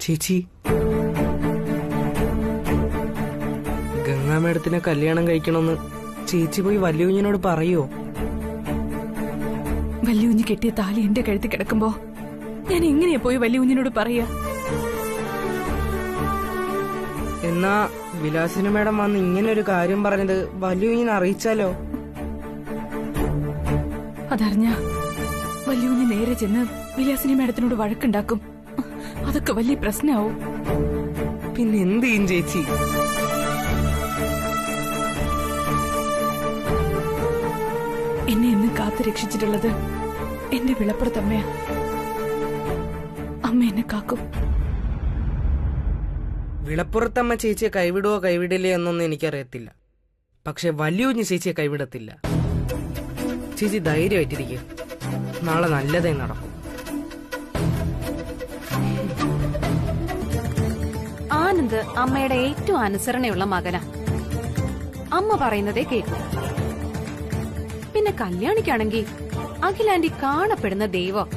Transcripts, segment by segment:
ചേച്ചി, ഗംഗാ മേഡത്തിനെ കല്യാണം കഴിക്കണമെന്ന് ചേച്ചി പോയി വല്യുഞ്ഞിനോട് പറയോ? വല്യുഞ്ഞി കെട്ടിയ താലി എന്റെ കഴുത്തിൽ കിടക്കുമ്പോ ഞാൻ എങ്ങനെയാ പോയി വല്യുഞ്ഞിനോട് പറയാ? എന്നാ വിലാസിനി മേഡം വന്ന് ഇങ്ങനെ ഒരു കാര്യം പറഞ്ഞത് വല്യുഞ്ഞിനെ അറിയിച്ചാലോ? അതറിഞ്ഞ വല്യുഞ്ഞി നേരെ ചെന്ന് വിലാസിനി മേഡത്തിനോട് വഴക്കുണ്ടാക്കും. അതൊക്കെ വലിയ പ്രശ്നമാവും. പിന്നെ എന്ത് ചെയ്യും ചേച്ചി? എന്നെ എന്നും കാത്തു രക്ഷിച്ചിട്ടുള്ളത് എന്റെ വിളപ്പുറത്തമ്മയാ. അമ്മ എന്നെ കാക്കും. വിളപ്പുറത്തമ്മ ചേച്ചിയെ കൈവിടുവോ കൈവിടില്ലേ എന്നൊന്നും എനിക്കറിയത്തില്ല. പക്ഷെ വല്യുഞ്ഞി ചേച്ചിയെ കൈവിടത്തില്ല. ചേച്ചി ധൈര്യമായിട്ടിരിക്കുക. നാളെ നല്ലതേ നടക്കും. ആനന്ദ് അമ്മയുടെ ഏറ്റവും അനുസരണയുള്ള മകനാ. അമ്മ പറയുന്നതേ കേൾക്കും. പിന്നെ കല്യാണിക്കാണെങ്കിൽ അഖിലാന്റി കാണപ്പെടുന്ന ദൈവം.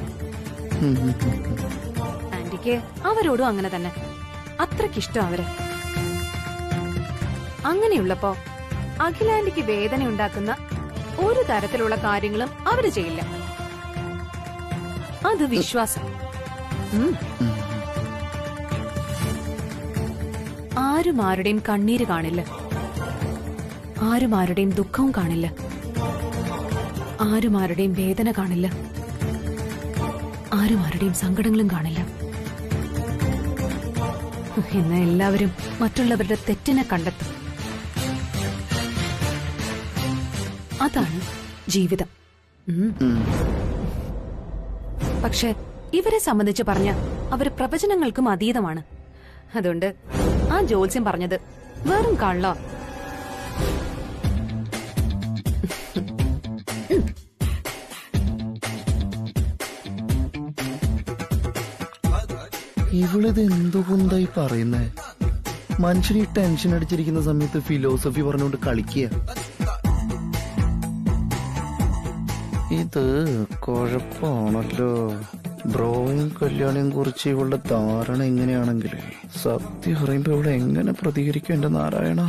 ആന്റിക്ക് അവരോടും അങ്ങനെ തന്നെ. അത്രക്കിഷ്ടം അവര്. അങ്ങനെയുള്ളപ്പോ അഖിലാന്റിക്ക് വേദന ഉണ്ടാക്കുന്ന ഒരു തരത്തിലുള്ള കാര്യങ്ങളും അവര് ചെയ്യില്ല. അത് വിശ്വാസം. ആരും ആരുടെയും കണ്ണീര് കാണില്ല. ആരും ആരുടെയും ദുഃഖവും കാണില്ല. ആരും ആരുടെയും വേദന കാണില്ല. ആരും ആരുടെയും സങ്കടങ്ങളും കാണില്ല. എന്നാൽ എല്ലാവരും മറ്റുള്ളവരുടെ തെറ്റിനെ കണ്ടെത്തും. അതാണ് ജീവിതം. പക്ഷെ ഇവരെ സംബന്ധിച്ച് പറഞ്ഞ അവര് പ്രവചനങ്ങൾക്കും അതീതമാണ്. അതുകൊണ്ട് ആ ജ്യോത്സ്യം പറഞ്ഞത് വെറും കള്ള. ഇവളിത് എന്തുകൊണ്ടായി പറയുന്നേ? മനുഷ്യന് ഈ ടെൻഷൻ അടിച്ചിരിക്കുന്ന സമയത്ത് ഫിലോസഫി പറഞ്ഞുകൊണ്ട് കളിക്കുക. ഇത് കുഴപ്പമാണല്ലോ. ബ്രോയും കല്യാണിയും കുറിച്ച് ഇവളുടെ ധാരണ എങ്ങനെയാണെങ്കിൽ സത്യം അറിയുമ്പോ ഇവിടെ എങ്ങനെ പ്രതികരിക്കും എന്റെ നാരായണ?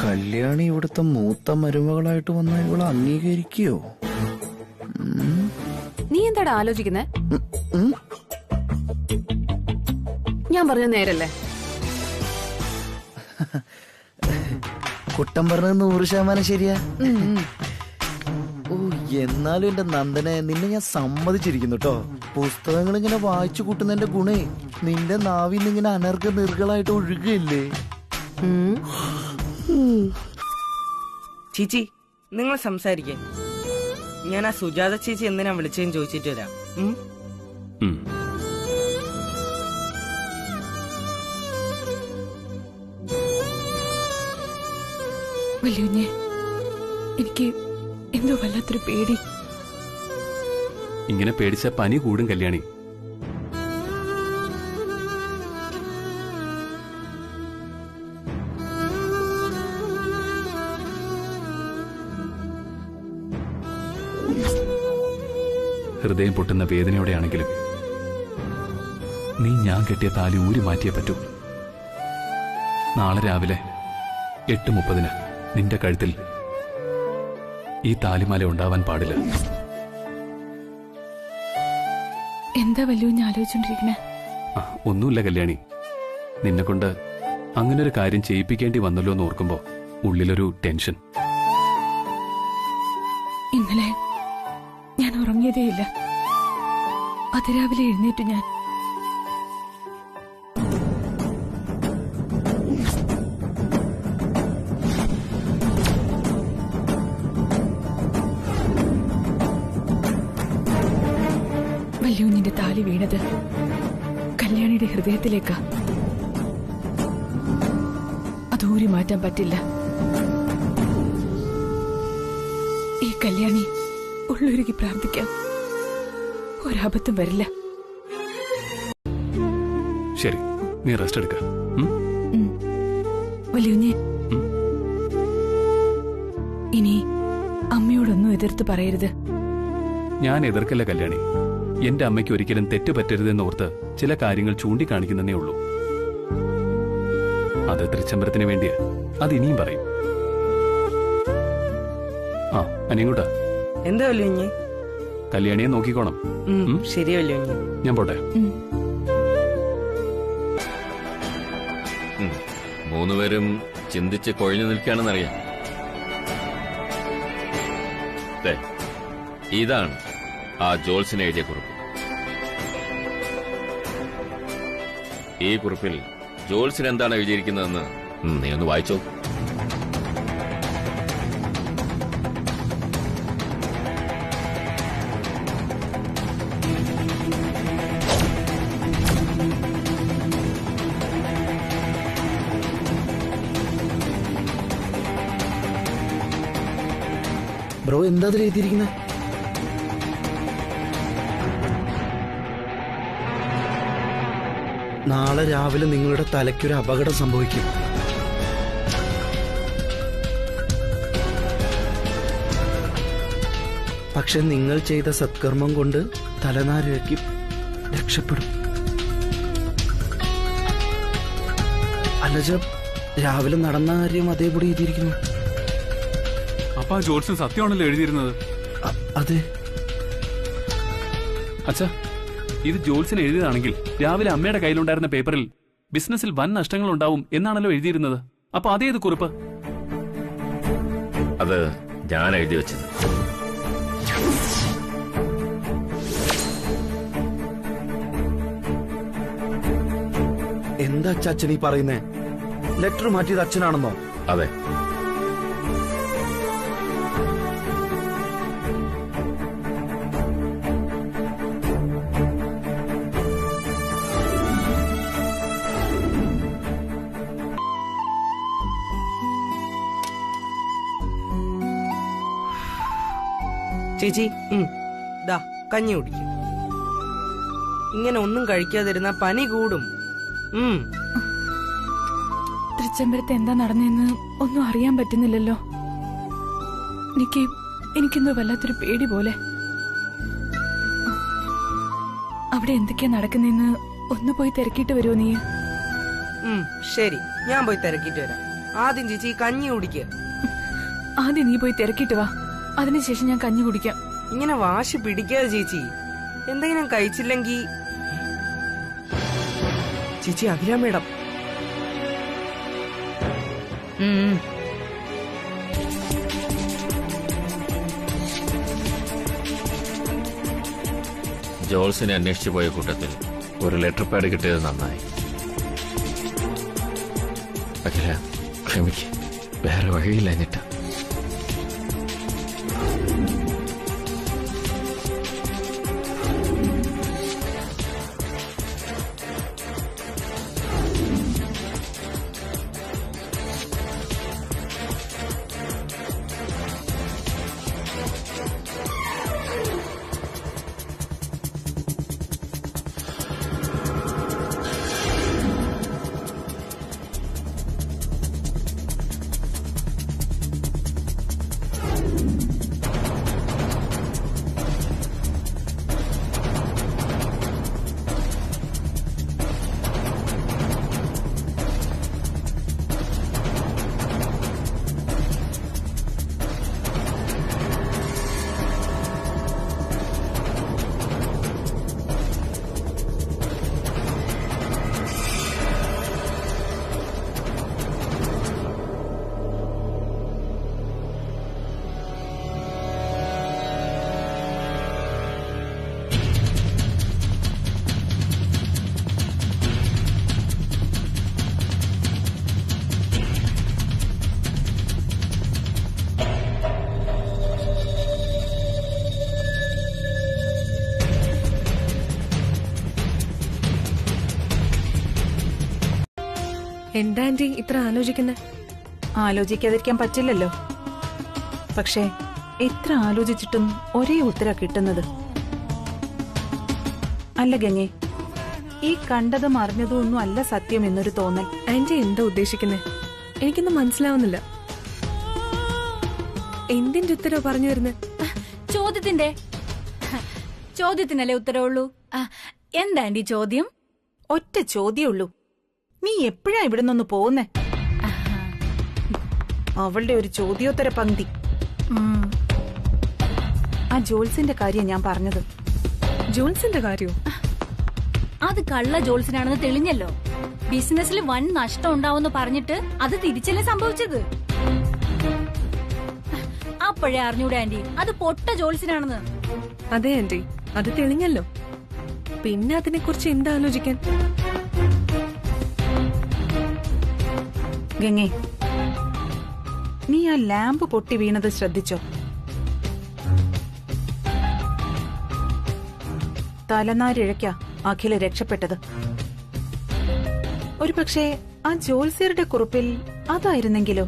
കല്യാണി ഇവിടുത്തെ മൂത്ത മരുമകളായിട്ട് വന്നാൽ ഇവളെ അംഗീകരിക്കോ? നീ എന്താടാ ആലോചിക്കുന്നേ? ഞാൻ പറഞ്ഞ നേരല്ലേ? കുട്ടം പറഞ്ഞത് 100% ശരിയാ. ഓ, എന്നാലും എന്റെ നന്ദനെ, നിന്നെ ഞാൻ സമ്മതിച്ചിരിക്കുന്നു കേട്ടോ. പുസ്തകങ്ങൾ ഇങ്ങനെ വായിച്ചു കൂട്ടുന്നതിന്റെ ഗുണേ നിന്റെ നാവിൽ നിന്ന് ഇങ്ങനെ അനർഘ നിർകളായിട്ട് ഒഴുകയില്ലേ? ചേച്ചി, നിങ്ങൾ സംസാരിക്കേ. ഞാൻ ആ സുജാത ചേച്ചി എന്തിനാ വിളിച്ചതെന്ന് ചോദിച്ചിട്ട് വരാം. വല്യുഞ്ഞെ, എനിക്ക് എന്തോ വല്ലാത്തൊരു പേടി. ഇങ്ങനെ പേടിച്ച പനി കൂടും കല്യാണി. ഹൃദയം പൊട്ടുന്ന വേദനയോടെയാണെങ്കിലും നീ ഞാൻ കെട്ടിയ താലി ഊരി മാറ്റിയേ പറ്റൂ. നാളെ രാവിലെ 8:30 നിന്റെ കഴുത്തിൽ ഈ താലിമാല ഉണ്ടാവാൻ പാടില്ല. എന്താ വല്യുഞ്ഞ ആലോചിച്ചോണ്ടിരിക്കണേ? ഒന്നുമില്ല കല്യാണി. നിന്നെ കൊണ്ട് അങ്ങനെ ഒരു കാര്യം ചെയ്യിപ്പിക്കേണ്ടി വന്നല്ലോ എന്ന് ഓർക്കുമ്പോ ഉള്ളിലൊരു ടെൻഷൻ. ഇന്നലെ ഞാൻ ഉറങ്ങിയതേയില്ല. അതിരാവിലെ എഴുന്നേറ്റു ഞാൻ. വല്യുഞ്ഞിന്റെ താലി വീണത് കല്യാണിയുടെ ഹൃദയത്തിലേക്കാ. അതൂരി മാറ്റാൻ പറ്റില്ല. ഈ കല്യാണി ഉള്ളൊരുക്കി പ്രാർത്ഥിക്കാം. ഒരബദ്ധം വരില്ല. ശരി, നീ റെസ്റ്റ് എടുക്ക. വല്യുഞ്ഞെ, ഇനി അമ്മയോടൊന്നും എതിർത്ത് പറയരുത്. ഞാൻ എതിർക്കല്ല കല്യാണി. എന്റെ അമ്മയ്ക്ക് ഒരിക്കലും തെറ്റ് പറ്റരുതെന്നോർത്ത് ചില കാര്യങ്ങൾ ചൂണ്ടിക്കാണിക്കുന്നതേ ഉള്ളൂ. അത് തൃച്ചംബരത്തിന് വേണ്ടിയാ. അത് ഇനിയും പറയും. ആ അനിയങ്കൂട്ടാ, എന്താ വല്യുഞ്ഞി? കല്യാണിയെ നോക്കിക്കോണം. ശരി വല്യുഞ്ഞി. ഞാൻ പോട്ടെ. മൂന്നുപേരും ചിന്തിച്ച് കൊഴിഞ്ഞു നിൽക്കുകയാണെന്നറിയാം. ഇതാണ് ആ ജോൾസിന് എഴുതിയ കുറിപ്പ്. ഈ കുറിപ്പിൽ ജോൾസിന് എന്താണ് എഴുതിയിരിക്കുന്നതെന്ന് നീ ഒന്ന് വായിച്ചോ. ബ്രോ എന്താ അതിൽ എഴുതിയിരിക്കുന്നത്? നാളെ രാവിലെ നിങ്ങളുടെ തലയ്ക്കൊരു അപകടം സംഭവിക്കും. പക്ഷെ നിങ്ങൾ ചെയ്ത സത്കർമ്മം കൊണ്ട് തലനാരിഴയ്ക്ക് രക്ഷപ്പെടും. അല്ലജ, രാവിലെ നടന്ന കാര്യം അതേപടി എഴുതിയിരിക്കുന്നു. അപ്പൊ ആ ജോൾസൺ സത്യമാണല്ലോ എഴുതിയിരുന്നത്. അതെ അച്ഛാ, ഇത് ജോൾസിന് എഴുതിയതാണെങ്കിൽ രാവിലെ അമ്മയുടെ കയ്യിലുണ്ടായിരുന്ന പേപ്പറിൽ ബിസിനസ്സിൽ വൻ നഷ്ടങ്ങൾ ഉണ്ടാവും എന്നാണല്ലോ എഴുതിയിരുന്നത്. അപ്പൊ അതേത് കുറിപ്പ്? അത് ഞാൻ എഴുതി വെച്ചത്. എന്താ അച്ഛൻ ഈ പറയുന്നേ? ലെറ്റർ മാറ്റിയത് അച്ഛനാണെന്നോ? അതെ. ചേച്ചി ദാ കഞ്ഞി കുടിക്കും. ഇങ്ങനെ ഒന്നും കഴിക്കാതിരുന്ന പനി കൂടും. തൃച്ചംബരത്ത് എന്താ നടന്നെന്ന് ഒന്നും അറിയാൻ പറ്റുന്നില്ലല്ലോ. എനിക്കെന്തോ വല്ലാത്തൊരു പേടി പോലെ. അവിടെ എന്തൊക്കെയാ നടക്കുന്നെന്ന് ഒന്ന് പോയി തിരക്കിട്ട് വരുമോ നീ? ശരി, ഞാൻ പോയി തിരക്കിട്ട് വരാം. ആദ്യം ചേച്ചി കഞ്ഞി കുടിക്കുക. ആദ്യം നീ പോയി തിരക്കിട്ട് വാ, അതിനുശേഷം ഞാൻ കഞ്ഞി കുടിക്കാം. ഇങ്ങനെ വാശി പിടിക്കാതെ ചേച്ചി. എന്തെങ്കിലും കഴിച്ചില്ലെങ്കി ചേച്ചി അഖില മേഡം. ജോൾസിനെ അന്വേഷിച്ചു പോയ കൂട്ടത്തിൽ ഒരു ലെറ്റർ പാഡ് കിട്ടിയത് നന്നായി. അഖില, ക്ഷമിക്ക്, വേറെ വഴിയില്ല എന്നിട്ട്. എന്താ ആന്റി ഇത്ര ആലോചിക്കുന്നത്? ആലോചിക്കാതിരിക്കാൻ പറ്റില്ലല്ലോ. പക്ഷേ എത്ര ആലോചിച്ചിട്ടും ഒരേ ഉത്തരം കിട്ടുന്നത്. അല്ല ഗംഗേ, ഈ കണ്ടതും അറിഞ്ഞതും ഒന്നും അല്ല സത്യം എന്നൊരു തോന്നൽ. ആന്റി എന്താ ഉദ്ദേശിക്കുന്നത്? എനിക്കൊന്നും മനസ്സിലാവുന്നില്ല. എന്തിന്റെ ഉത്തരവ് പറഞ്ഞു വരുന്നത്? ചോദ്യത്തിന്റെ ചോദ്യത്തിനല്ലേ ഉത്തരവുള്ളൂ. എന്താ ആന്റി ചോദ്യം? ഒറ്റ ചോദ്യമുള്ളൂ, നീ എപ്പോഴാ ഇവിടെ നിന്ന് പോകുന്നേ? അവളുടെ ഒരു ചോദ്യോത്തര പങ്ക്തി. ആ ജോൾസിന്റെ കാര്യം ഞാൻ പറഞ്ഞത്. ജോൺസിന്റെ കാര്യോ? അത് കള്ള ജോൾസിനാണെന്ന് തെളിഞ്ഞല്ലോ. ബിസിനസ്സിൽ വൻ നഷ്ടം ഉണ്ടാവുമെന്ന് പറഞ്ഞിട്ട് അത് തിരിച്ചല്ലേ സംഭവിച്ചത്? അപ്പോഴേ അറിഞ്ഞൂടെ ആന്റി അത് പൊട്ട ജോൾസിനാണെന്ന്? അതെ ആന്റി, അത് തെളിഞ്ഞല്ലോ. പിന്നെ അതിനെക്കുറിച്ച് എന്താ ആലോചിക്കാൻ? ഗംഗേ, നീ ആ ലാമ്പ് പൊട്ടി വീണത് ശ്രദ്ധിച്ചോ? തലനാരിഴയ്ക്ക അഖില രക്ഷപ്പെട്ടത്. ഒരു പക്ഷേ ആ ജോത്സ്യരുടെ കുറിപ്പിൽ അതായിരുന്നെങ്കിലോ?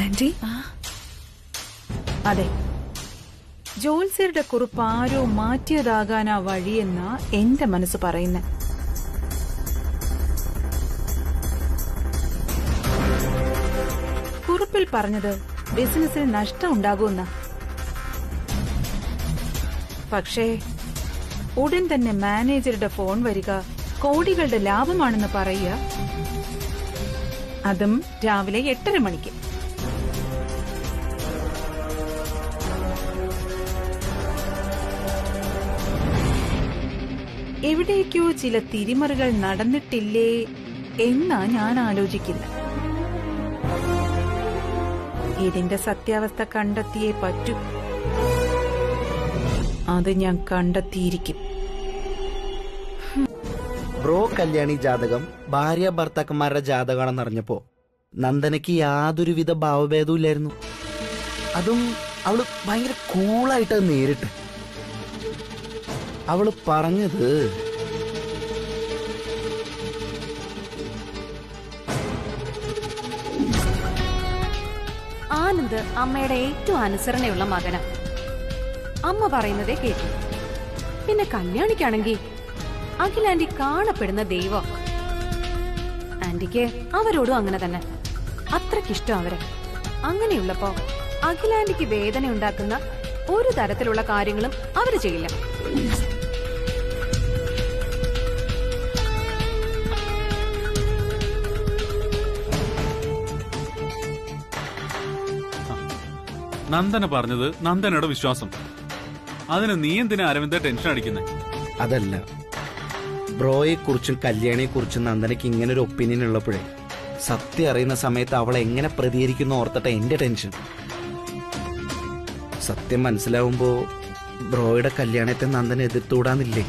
ആന്റി, അതെ, ജോത്സ്യരുടെ കുറിപ്പ് ആരോ മാറ്റിയതാകാനാ വഴിയെന്നാ എന്റെ മനസ്സ് പറയുന്നത്. കുറിപ്പിൽ പറഞ്ഞത് ബിസിനസ്സിൽ നഷ്ടം ഉണ്ടാകുമെന്ന. പക്ഷേ ഉടൻ തന്നെ മാനേജറുടെ ഫോൺ വരിക കോടികളുടെ ലാഭമാണെന്ന് പറയുക, അതും രാവിലെ 8:30 മണിക്ക്. എവിടേക്കോ ചില തിരിമറികൾ നടന്നിട്ടില്ലേ എന്നാ ഞാൻ ആലോചിക്കുന്നത്. ഇതിന്റെ സത്യാവസ്ഥ കണ്ടെത്തിയേ പറ്റൂ. അത് ഞാൻ കണ്ടെത്തിയിരിക്കും. ബ്രോ കല്യാണി ജാതകം ഭാര്യ ഭർത്താക്കന്മാരുടെ ജാതകമാണെന്ന് അറിഞ്ഞപ്പോ നന്ദനയ്ക്ക് യാതൊരുവിധ ഭാവഭേദവും ഇല്ലായിരുന്നു. അതും അവള് ഭയങ്കര കൂളായിട്ട് നേരിട്ട് അവള് പറഞ്ഞത് ആനന്ദ് അമ്മയുടെ ഏറ്റവും അനുസരണയുള്ള മകനാ. അമ്മ പറയുന്നതേ കേട്ടു. പിന്നെ കല്യാണിക്കാണെങ്കിൽ അഖിലാന്റി കാണപ്പെടുന്ന ദൈവം. ആന്റിക്ക് അവരോടും അങ്ങനെ തന്നെ, അത്രക്കിഷ്ടം അവരെ. അങ്ങനെയുള്ളപ്പോ അഖിലാന്റിക്ക് വേദന ഉണ്ടാക്കുന്ന ഒരു തരത്തിലുള്ള കാര്യങ്ങളും അവര് ചെയ്യില്ല. നന്ദന പറഞ്ഞത് നന്ദനയുടെ വിശ്വാസം. അതിന് നീ എന്തിനാ അരവിന്ദ ടെൻഷൻ അടിക്കുന്നത്? അതല്ല, ബ്രോയെ കുറിച്ചും കല്യാണിയെ കുറിച്ചും നന്ദനയ്ക്ക് ഇങ്ങനെ ഒരു ഒപ്പീനിയൻ ഉള്ളപ്പോഴേ സത്യം അറിയുന്ന സമയത്ത് അവൾ എങ്ങനെ പ്രതികരിക്കുന്നു ഓർത്തിട്ട് എന്റെ ടെൻഷൻ. സത്യം മനസ്സിലാവുമ്പോ ബ്രോയുടെ കല്യാണത്തെ നന്ദന എതിർത്തുകൂടാന്നില്ലേ?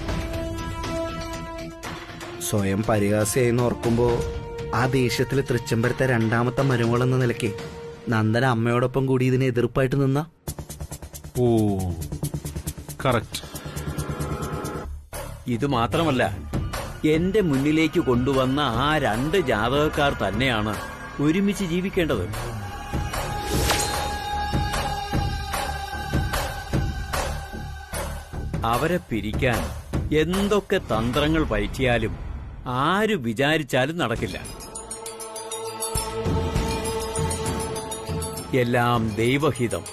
സ്വയം പരിഹാസിയായെന്ന് ഓർക്കുമ്പോ ആ ദേഷ്യത്തിൽ തൃച്ചംബരത്തെ രണ്ടാമത്തെ മരുമകളെന്ന നിലയ്ക്ക് നന്ദന അമ്മയോടൊപ്പം കൂടി ഇതിനെ എതിർപ്പായിട്ട് നിന്ന. ഓ, കറക്റ്റ്. ഇത് മാത്രമല്ല, എന്റെ മുന്നിലേക്ക് കൊണ്ടുവന്ന ആ 2 ജാതകക്കാർ തന്നെയാണ് ഒരുമിച്ച് ജീവിക്കേണ്ടത്. അവരെ പിരിക്കാൻ എന്തൊക്കെ തന്ത്രങ്ങൾ പയറ്റിയാലും ആര് വിചാരിച്ചാലും നടക്കില്ല. എല്ലാം ദൈവഹിതം.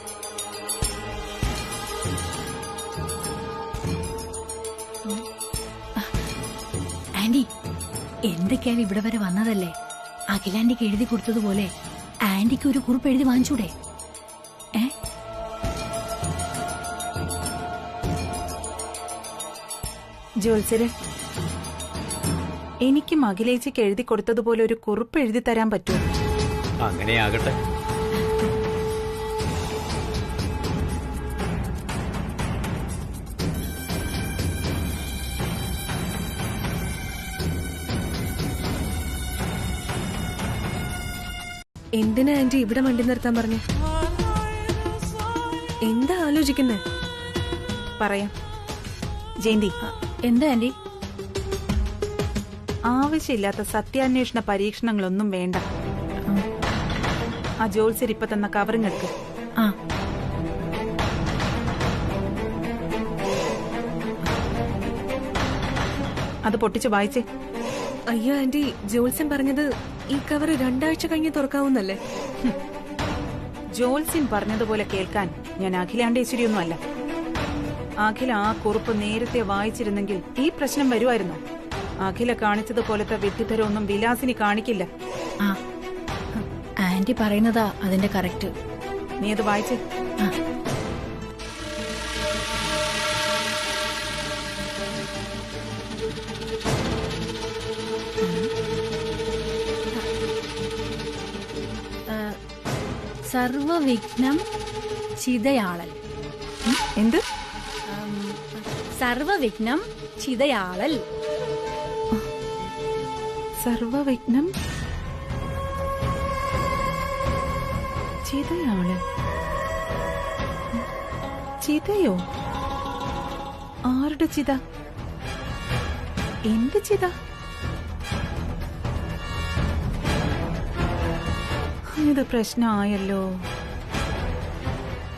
ആന്റി, എന്തൊക്കെയാലും ഇവിടെ വരെ വന്നതല്ലേ, അഖിലാന്റിക്ക് എഴുതി കൊടുത്തതുപോലെ ആന്റിക്ക് ഒരു കുറിപ്പ് എഴുതി വാങ്ങിച്ചൂടെ? ജോത്സ്യരെ, എനിക്കും അഖിലേച്ചിക്ക് എഴുതി കൊടുത്തതുപോലെ ഒരു കുറിപ്പ് എഴുതി തരാൻ പറ്റുമോ? അങ്ങനെയാകട്ടെ. എന്തിനാ ആന്റി ഇവിടെ വണ്ടി നിർത്താൻ പറഞ്ഞു? എന്താ ആലോചിക്കുന്നേ? പറയാം. ജയന്തി, എന്താ ആന്റി? ആവശ്യമില്ലാത്ത സത്യാന്വേഷണ പരീക്ഷണങ്ങളൊന്നും വേണ്ട. ആ ജോത്സ്യർ ഇപ്പൊ തന്ന കവറിങ് എടുക്ക്. അത് പൊട്ടിച്ച് വായിച്ചേ. അയ്യോ ആന്റി, ജോത്സ്യൻ പറഞ്ഞത് ഈ കവർ 2 ആഴ്ച കഴിഞ്ഞ് തുറക്കാവുന്നല്ലേ? ജോത്സ്യൻ പറഞ്ഞതുപോലെ കേൾക്കാൻ ഞാൻ അഖിലാണ്ടേശ്വരിയൊന്നും അല്ല. അഖില ആ കുറിപ്പ് നേരത്തെ വായിച്ചിരുന്നെങ്കിൽ ഈ പ്രശ്നം വരുമായിരുന്നു. അഖില കാണിച്ചതുപോലത്തെ വിഡ്ഢിത്തരമൊന്നും വിലാസിനി കാണിക്കില്ല. ആ ആന്റി പറയുന്നതാ അതിന്റെ കറക്റ്റ്. നീ അത് വായിച്ചേ. സർവവിഘ്നം ചിതയാളൽ. എന്ത്? സർവവിഘ്നം ചിതയാളൽ. സർവവിഘ്നം ചിതയാളൽ. ചിതയോ? ആരുടെ ചിത? എന്റെ ചിത? ഇത് പ്രശ്നമായല്ലോ.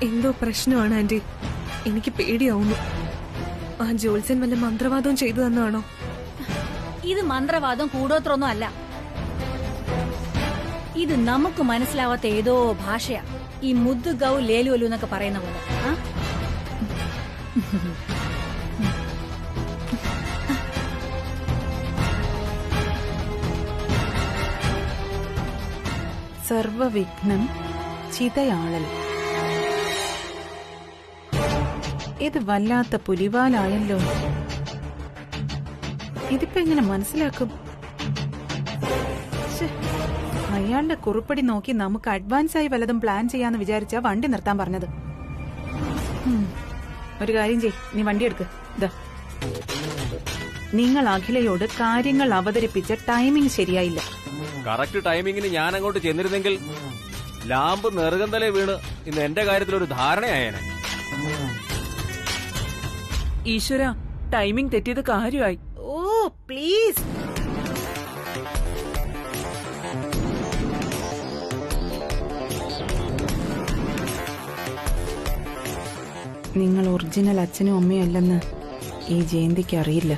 എന്തോ പ്രശ്നമാണ് ആന്റി. എനിക്ക് പേടിയാവുന്നു. ആ ജോത്സ്യൻ വല്ല മന്ത്രവാദവും ചെയ്തു തന്നാണോ? ഇത് മന്ത്രവാദം കൂടോത്രൊന്നും അല്ല. ഇത് നമുക്ക് മനസ്സിലാവാത്ത ഏതോ ഭാഷയാ. ഈ മുദ്ദു ഗൗ ലേലുവലു എന്നൊക്കെ പറയുന്ന പോലെ. സർവവിഘ്നം ചിതയാളൽ. ഇത് വല്ലാത്ത പുലിവാലായല്ലോ. ഇതിപ്പോ എങ്ങനെ മനസ്സിലാക്കും? അയാളുടെ കുറിപ്പടി നോക്കി നമുക്ക് അഡ്വാൻസ് ആയി വല്ലതും പ്ലാൻ ചെയ്യാന്ന് വിചാരിച്ചാ വണ്ടി നിർത്താൻ പറഞ്ഞത്. ഒരു കാര്യം ചെയ്, നീ വണ്ടി എടുക്ക്. ഇതാ, നിങ്ങൾ അഖിലയോട് കാര്യങ്ങൾ അവതരിപ്പിച്ച ടൈമിംഗ് ശരിയായില്ല. കറക്റ്റ് ടൈമിങ്ങിന് ഞാൻ അങ്ങോട്ട് ചെന്നിരുന്നെങ്കിൽ ലാമ്പ് നെറുകന്തലേ വീണ് ഇന്ന് എന്റെ കാര്യത്തിൽ ഒരു ധാരണയായേനെ. ഈശ്വര, ടൈമിംഗ് തെറ്റിയത് കാര്യമായി. ഓ പ്ലീസ്. നിങ്ങൾ ഒറിജിനൽ അച്ഛനും അമ്മയും അല്ലെന്ന് ഈ ജയന്തിക്ക് അറിയില്ല.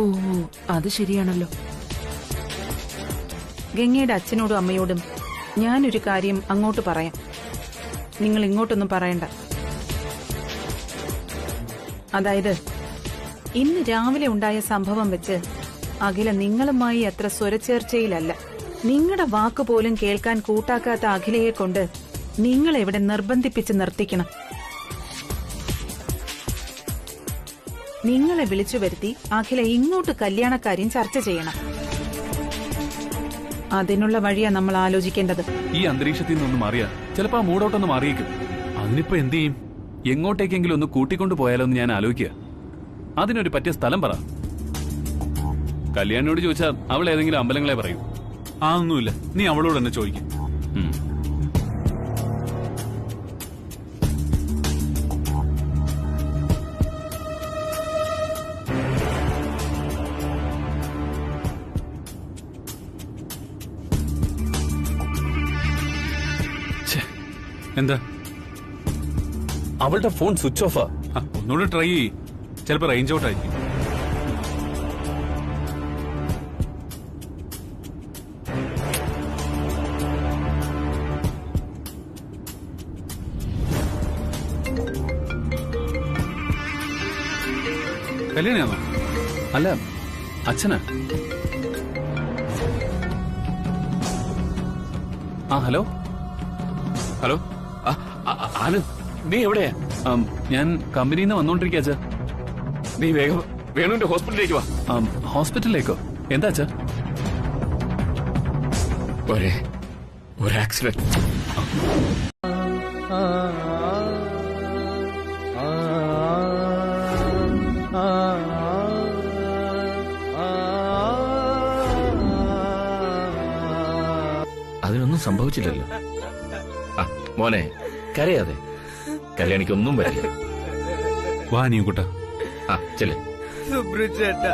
ഓ, അത് ശരിയാണല്ലോ. ഗംഗയുടെ അച്ഛനോടും അമ്മയോടും ഞാനൊരു കാര്യം അങ്ങോട്ട് പറയാം. നിങ്ങൾ ഇങ്ങോട്ടൊന്നും പറയണ്ട. അതായത് ഇന്ന് രാവിലെ ഉണ്ടായ സംഭവം വെച്ച് അഖില നിങ്ങളുമായി അത്ര സ്വരച്ചേർച്ചയിലല്ല. നിങ്ങളുടെ വാക്ക് പോലും കേൾക്കാൻ കൂട്ടാക്കാത്ത അഖിലയെ കൊണ്ട് നിങ്ങൾ ഇവിടെ നിർബന്ധിപ്പിച്ച് നിർത്തിക്കണം. നിങ്ങളെ വിളിച്ചു വരുത്തി അഖില ഇങ്ങോട്ട് കല്യാണക്കാര്യം ചർച്ച ചെയ്യണം. അതിനുള്ള വഴിയാ നമ്മൾ ആലോചിക്കേണ്ടത്. ഈ അന്തരീക്ഷത്തിൽ നിന്നൊന്ന് മാറിയാ ചിലപ്പോ ആ മൂടോട്ടൊന്ന് മാറിയേക്കും. അതിനിപ്പോ എന്ത് ചെയ്യും? എങ്ങോട്ടേക്കെങ്കിലും ഒന്ന് കൂട്ടിക്കൊണ്ടു പോയാലോ എന്ന് ഞാൻ ആലോചിക്കുക. അതിനൊരു പറ്റിയ സ്ഥലം പറ. കല്യാണിനോട് ചോദിച്ചാൽ അവൾ ഏതെങ്കിലും അമ്പലങ്ങളെ പറയൂ. ഒന്നുമില്ല, നീ അവളോട് തന്നെ ചോദിക്കും. എന്താ? അവളുടെ ഫോൺ സ്വിച്ച് ഓഫാ. ഒന്നുകൂടെ ട്രൈ ചെയ്യ്, ചിലപ്പോ റേഞ്ച് ഔട്ട് ആയിരിക്കും. കല്യാണിയാണോ? അല്ല, അച്ഛനാ. ഹലോ ഹലോ, ആനന്ദ്, നീ എവിടെയാ? ഞാൻ കമ്പനിയിൽ നിന്ന് വന്നോണ്ടിരിക്കുക അച്ഛാ. നീ വേഗം വേണുവിന്റെ ഹോസ്പിറ്റലിലേക്ക് വാ. ഹോസ്പിറ്റലിലേക്കോ? എന്താ അച്ഛാ? ഒരു ആക്സിഡന്റ്. അതിനൊന്നും സംഭവിച്ചില്ലല്ലോ. മോനെ, കരയാതെ. കല്യാണിക്കൊന്നും വരില്ല. വാ നീ കൂട്ട. ചെല്ലേ. സുബ്രചേട്ടാ,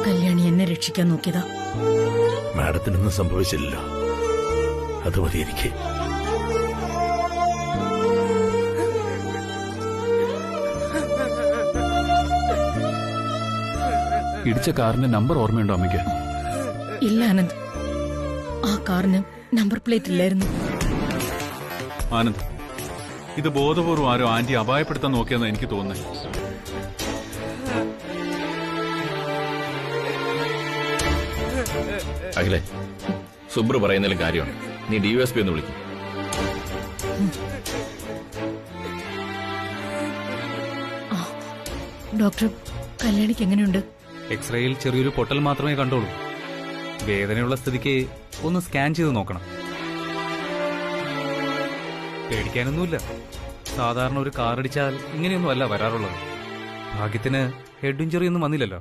കല്യാണി എന്നെ രക്ഷിക്കാൻ നോക്കിയതാ. മാഡത്തിനൊന്നും സംഭവിച്ചില്ലല്ലോ, അത് മതി എനിക്ക്. ഇടിച്ച കാറിന്റെ നമ്പർ ഓർമ്മയുണ്ടോ അമ്മയ്ക്ക്? ഇല്ല ആനന്ദ്, ആ കാറിന് നമ്പർ പ്ലേറ്റ് ഇല്ലായിരുന്നു. ആനന്ദ്, ഇത് ബോധപൂർവ്വം ആരോ ആന്റി അപായപ്പെടുത്താൻ നോക്കിയെന്ന് എനിക്ക് തോന്നുന്നത്. അഖിലേ, സുബ്രു പറയുന്നതിലും കാര്യമാണ്. നീ DSP ഒന്ന് വിളിക്കും. ഡോക്ടർ, കല്യാണിക്ക് എങ്ങനെയുണ്ട്? എക്സ്റേയിൽ ചെറിയൊരു പൊട്ടൽ മാത്രമേ കണ്ടോളൂ. വേദനയുള്ള സ്ഥിതിക്ക് ഒന്ന് സ്കാൻ ചെയ്ത് നോക്കണം. പേടിക്കാനൊന്നുമില്ല. സാധാരണ ഒരു കാറടിച്ചാൽ ഇങ്ങനെയൊന്നും അല്ല വരാറുള്ളത്. ഭാഗ്യത്തിന് ഹെഡ് ഇഞ്ചുറി ഒന്നും വന്നില്ലല്ലോ.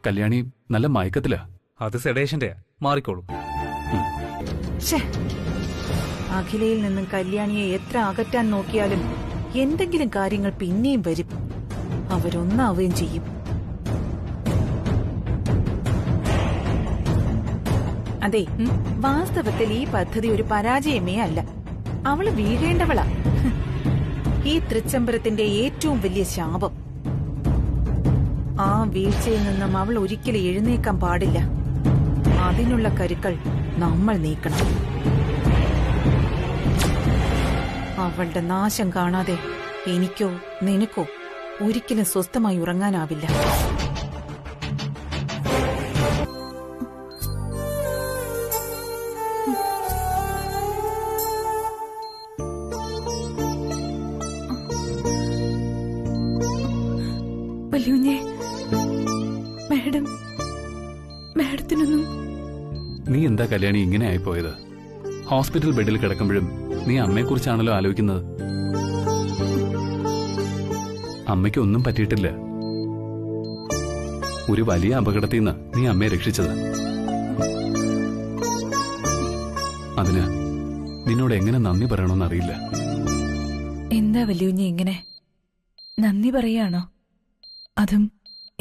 കല്യാണി നല്ല മയക്കത്തിലാ. അത് സെഡേഷന്റെയാ, മാറിക്കോളൂ. അഖിലയിൽ നിന്നും കല്യാണിയെ എത്ര അകറ്റാൻ നോക്കിയാലും എന്തെങ്കിലും കാര്യങ്ങൾ പിന്നെയും വരും. അവരൊന്നാവുകയും ചെയ്യും. അതെ, വാസ്തവത്തിൽ ഈ പദ്ധതി ഒരു പരാജയമേ അല്ല. അവള് വീഴേണ്ടവളാ. ഈ തൃച്ചംബരത്തിന്റെ ഏറ്റവും വലിയ ശാപം. ആ വീഴ്ചയിൽ നിന്നും അവൾ ഒരിക്കലും എഴുന്നേക്കാൻ പാടില്ല. അതിനുള്ള കരുക്കൾ നമ്മൾ നീക്കണം. അവളുടെ നാശം കാണാതെ എനിക്കോ നിനക്കോ ഒരിക്കലും സ്വസ്ഥമായി ഉറങ്ങാനാവില്ല. വല്യുഞ്ഞേ, മാഡത്തിനൊന്നും. നീ എന്താ കല്യാണി ഇങ്ങനെ ആയിപ്പോയത്? ഹോസ്പിറ്റൽ ബെഡിൽ കിടക്കുമ്പോഴും നീ അമ്മയെക്കുറിച്ചാണല്ലോ ആലോചിക്കുന്നത്. അമ്മയ്ക്ക് ഒന്നും പറ്റിയിട്ടില്ല. ഒരു വലിയ അപകടത്തിൽ നിന്ന് നീ അമ്മയെ രക്ഷിച്ചത്. അതിന് നിന്നോട് എങ്ങനെ നന്ദി പറയണമെന്നറിയില്ല. എന്താ വല്യുഞ്ഞേ ഇങ്ങനെ? നന്ദി പറയാണോ? അതും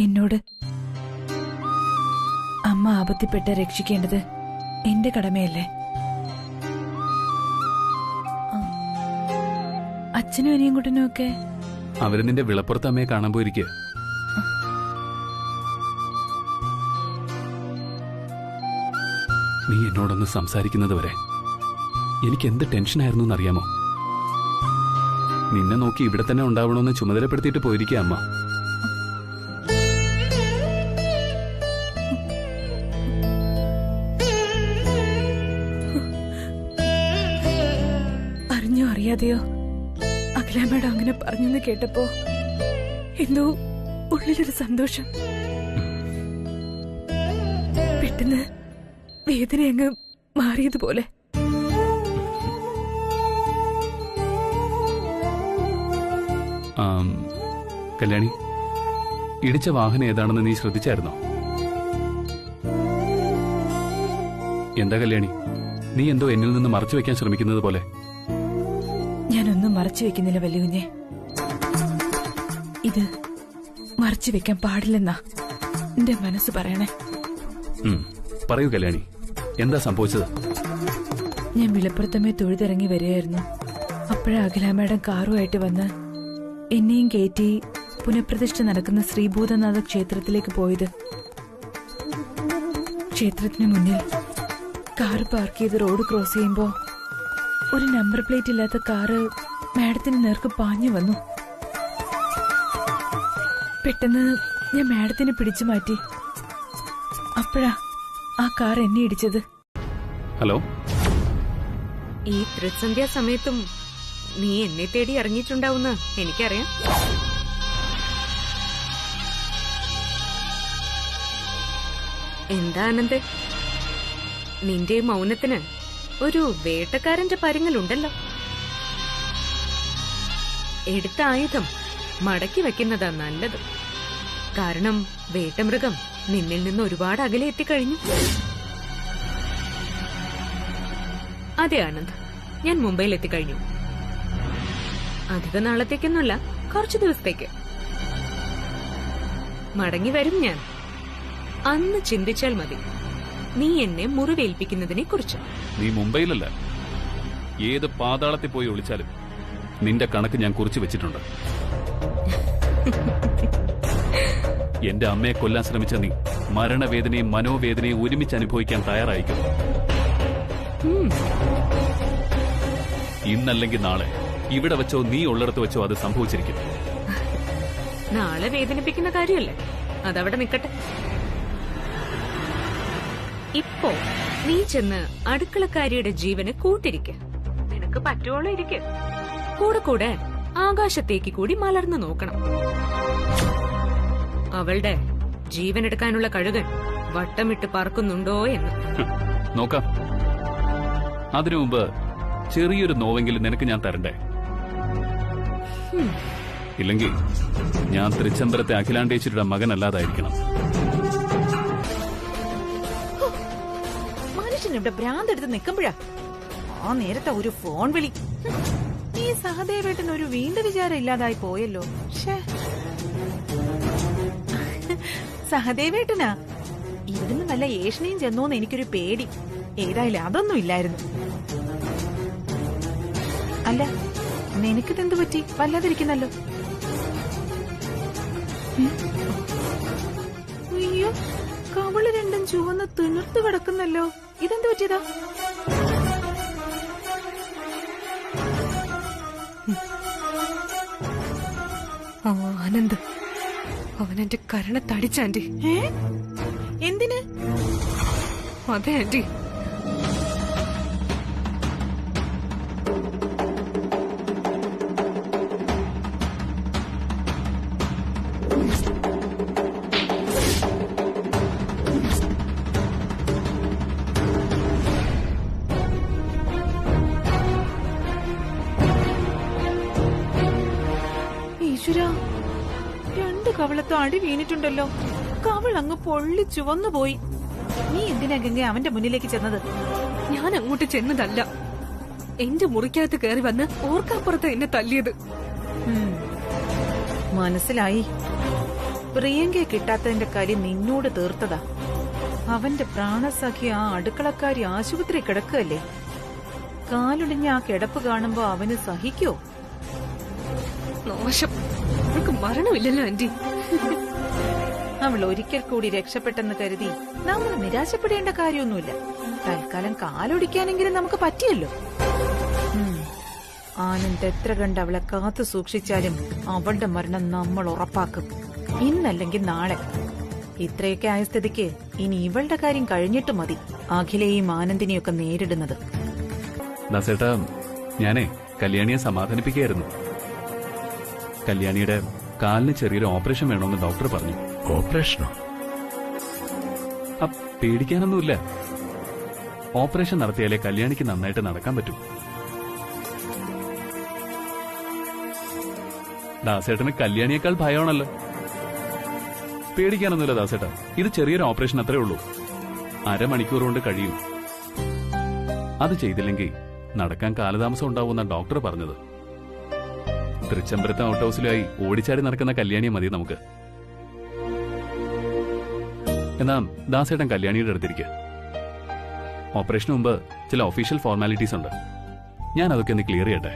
എന്നോട്? അമ്മ ആപത്തിപ്പെട്ട് രക്ഷിക്കേണ്ടത് എന്റെ കടമയല്ലേ? അച്ഛനും അനിയും കുട്ടനും ഒക്കെ അവര് നിന്റെ വിളപ്പുറത്ത് അമ്മയെ കാണാൻ പോയിരിക്കുക. നീ എന്നോടൊന്ന് സംസാരിക്കുന്നത് വരെ എനിക്ക് എന്ത് ടെൻഷനായിരുന്നു എന്നറിയാമോ? നിന്നെ നോക്കി ഇവിടെ തന്നെ ഉണ്ടാവണമെന്ന് ചുമതലപ്പെടുത്തിയിട്ട് പോയിരിക്കുക അമ്മ. അറിഞ്ഞോ അറിയാതെയോ അഖില മേഡം അങ്ങനെ പറഞ്ഞെന്ന് കേട്ടപ്പോ എന്തോ ഉള്ളിലൊരു സന്തോഷം. പെട്ടെന്ന് വേദന അങ്ങ് മാറിയതുപോലെ. കല്യാണി, ഇടിച്ച വാഹനം ഏതാണെന്ന് നീ ശ്രദ്ധിച്ചായിരുന്നോ? എന്താ കല്യാണി, നീ എന്തോ എന്നിൽ നിന്ന് മറച്ചു വെക്കാൻ ശ്രമിക്കുന്നത് പോലെ. ഞാനൊന്നും മറച്ചു വെക്കുന്നില്ല വല്യുഞ്ഞെ. ഇത് മറച്ചു വെക്കാൻ പാടില്ലെന്നാ എന്റെ മനസ്സ് പറയണേ. പറയൂ കല്യാണി, എന്താ സംഭവിച്ചത്? ഞാൻ വിളപ്പുറത്തമ്മേ തൊഴുതിറങ്ങി വരികയായിരുന്നു. അപ്പോഴാ അഖില മേഡം കാറുമായിട്ട് വന്ന് എന്നെയും കയറ്റി പുനഃപ്രതിഷ്ഠ നടക്കുന്ന ശ്രീഭൂതനാഥ ക്ഷേത്രത്തിലേക്ക് പോയത്. ക്ഷേത്രത്തിന് മുന്നിൽ കാറ് പാർക്ക് ചെയ്ത് റോഡ് ക്രോസ് ചെയ്യുമ്പോ ഒരു നമ്പർ പ്ലേറ്റ് ഇല്ലാത്ത കാറ് മാഡത്തിന് നേർക്ക് പാഞ്ഞു വന്നു. പെട്ടെന്ന് ഞാൻ മാഡത്തിനെ പിടിച്ചു മാറ്റി. അപ്പോഴാ ആ കാർ എന്നെ ഇടിച്ചത്. ഹലോ, ഈ തൃസന്ധ്യാ സമയത്തും നീ എന്നെ തേടി ഇറങ്ങിയിട്ടുണ്ടാവുന്ന എനിക്കറിയാം. എന്താ ആനന്ദ്, നിന്റെ മൗനത്തിന് ഒരു വേട്ടക്കാരന്റെ പരുങ്ങലുണ്ടല്ലോ. എടുത്ത ആയുധം മടക്കി വെക്കുന്നതാ നല്ലത്. കാരണം വേട്ടമൃഗം നിന്നിൽ നിന്ന് ഒരുപാട് അകലെ എത്തിക്കഴിഞ്ഞു. അതെ ആനന്ദ്, ഞാൻ മുംബൈയിൽ എത്തിക്കഴിഞ്ഞു. അധിക നാളത്തേക്കൊന്നുമല്ല, കുറച്ചു ദിവസത്തേക്ക്. മടങ്ങി വരും ഞാൻ. അന്ന് ചിന്തിച്ചാൽ മതി നീ എന്നെ മുറിവേൽപ്പിക്കുന്നതിനെ കുറിച്ച്. നീ മുംബൈയിലല്ല, ഏത് പാതാളത്തിൽ പോയി ഒളിച്ചാലും നിന്റെ കണക്ക് ഞാൻ കുറിച്ചു വെച്ചിട്ടുണ്ട്. എന്റെ അമ്മയെ കൊല്ലാൻ ശ്രമിച്ച നീ മരണവേദനയും മനോവേദനയും ഒരുമിച്ച് അനുഭവിക്കാൻ തയ്യാറായിരിക്കും. ഇന്നല്ലെങ്കിൽ നാളെ ഇവിടെ വെച്ചോ നീ ഉള്ളിടത്ത് വെച്ചോ അത് സംഭവിച്ചിരിക്കും. നാളെ വേദനിപ്പിക്കുന്ന കാര്യമല്ലേ, അതവിടെ നിക്കട്ടെ. ഇപ്പോ നീ ചെന്ന് അടുക്കളക്കാരിയുടെ ജീവന് കൂട്ടിരിക്ക. നിനക്ക് പറ്റുവോളം ഇരിക്ക. കൂടെ കൂടെ ആകാശത്തേക്ക് കൂടി മലർന്നു നോക്കണം. അവളുടെ ജീവനെടുക്കാനുള്ള കഴുകൻ വട്ടമിട്ട് പറക്കുന്നുണ്ടോ എന്ന് നോക്കാം. അതിനു മുമ്പ് ചെറിയൊരു നോവെങ്കിലും നിനക്ക് ഞാൻ തരണ്ടേ? ഇല്ലെങ്കിൽ ഞാൻ തൃച്ചംബരത്തെ അഖിലാണ്ടേശ്വരിയുടെ മകനല്ലാതായിരിക്കണം. മനുഷ്യനിവിടെ ഭ്രാന്തെടുത്ത് നിൽക്കുമ്പോഴാ ആ നേരത്തെ ഒരു ഫോൺ വിളി. ഈ സഹദേവേട്ടന് ഒരു വീണ്ട വിചാരം ഇല്ലാതായി പോയല്ലോ. സഹദേവേട്ടനാ ഇവിടുന്ന് വല്ല ഏഷണിയും ചെന്നോന്ന് എനിക്കൊരു പേടി. ഏതായാലും അതൊന്നും ഇല്ലായിരുന്നു. അല്ല, നിനക്കിതെന്തു പറ്റി? വല്ലാതിരിക്കുന്നല്ലോ. അയ്യോ, കവള് രണ്ടും ചുവന്ന് തിണർത്ത് കിടക്കുന്നല്ലോ. ഇതെന്തു പറ്റിയതാ? ആനന്ദ് അവനെന്റെ കരണത്തടിച്ച ആന്റി. എന്തിന്? അതെ ആന്റി, ഈശ്വരാ, രണ്ട് കവളത്തും അടി വീണിട്ടുണ്ടല്ലോ. കവൾ അങ്ങ് പൊള്ളി ചുവന്നു പോയി. നീ എന്തിനാ ഗംഗ അവന്റെ മുന്നിലേക്ക് ചെന്നത്? ഞാൻ അങ്ങോട്ട് ചെന്നതല്ല. എന്റെ മുറിക്കകത്ത് കയറി വന്ന് ഓർക്കപ്പുറത്ത് എന്നെ തല്ലിയത്. മനസ്സിലായി. പ്രിയങ്കയെ കിട്ടാത്തതിന്റെ കാര്യം നിന്നോട് തീർത്തതാ. അവന്റെ പ്രാണസഖി ആ അടുക്കളക്കാരി ആശുപത്രി കിടക്കുകയല്ലേ. കാലൊടിഞ്ഞ ആ കിടപ്പ് കാണുമ്പോ അവന് സഹിക്കോ? നാശം, അവൾക്ക് മരണമില്ലല്ലോ ആന്റി. അവൾ ഒരിക്കൽ കൂടി രക്ഷപ്പെട്ടെന്ന് കരുതി നമ്മൾ നിരാശപ്പെടേണ്ട കാര്യമൊന്നുമില്ല. തൽക്കാലം കാലൊടിക്കാനെങ്കിലും നമുക്ക് പറ്റിയല്ലോ. ആനന്ദ് എത്ര കണ്ട് അവളെ കാത്തു സൂക്ഷിച്ചാലും അവളുടെ മരണം നമ്മൾ ഉറപ്പാക്കും. ഇന്നല്ലെങ്കിൽ നാളെ. ഇത്രയൊക്കെ ആയ സ്ഥിതിക്ക് ഇനി ഇവളുടെ കാര്യം കഴിഞ്ഞിട്ട് മതി അഖിലയെയും ആനന്ദിനെയൊക്കെ നേരിടുന്നത്. ദാസേട്ടാ, ഞാനേ കല്യാണിയെ സമാധാനിപ്പിക്കുകയായിരുന്നു. കല്യാണിയുടെ കാലിന് ചെറിയൊരു ഓപ്പറേഷൻ വേണമെന്ന് ഡോക്ടർ പറഞ്ഞു. ഓപ്പറേഷനോ? പേടിക്കാനൊന്നുമില്ല. ഓപ്പറേഷൻ നടത്തിയാലേ കല്യാണിക്ക് നന്നായിട്ട് നടക്കാൻ പറ്റൂ. ദാസേട്ടന് കല്യാണിയേക്കാൾ ഭയമാണല്ലോ. പേടിക്കാനൊന്നുമില്ല ദാസേട്ടാ, ഇത് ചെറിയൊരു ഓപ്പറേഷൻ അത്രേ ഉള്ളൂ. അരമണിക്കൂർ കൊണ്ട് കഴിയും. അത് ചെയ്തില്ലെങ്കിൽ നടക്കാൻ കാലതാമസം ഉണ്ടാവുമെന്ന ഡോക്ടർ പറഞ്ഞത്. തൃച്ചംബരത്തെ ഔട്ട് ഹൗസിലായി ഓടിച്ചാടി നടക്കുന്ന കല്യാണിയെ മതി നമുക്ക്. എന്നാ ദാസേട്ടൻ കല്യാണിയുടെ അടുത്തിരിക്കുക. ഓപ്പറേഷന് മുമ്പ് ചില ഒഫീഷ്യൽ ഫോർമാലിറ്റീസ് ഉണ്ട്. ഞാൻ അതൊക്കെ ഒന്ന് ക്ലിയർ ചെയ്യട്ടെ.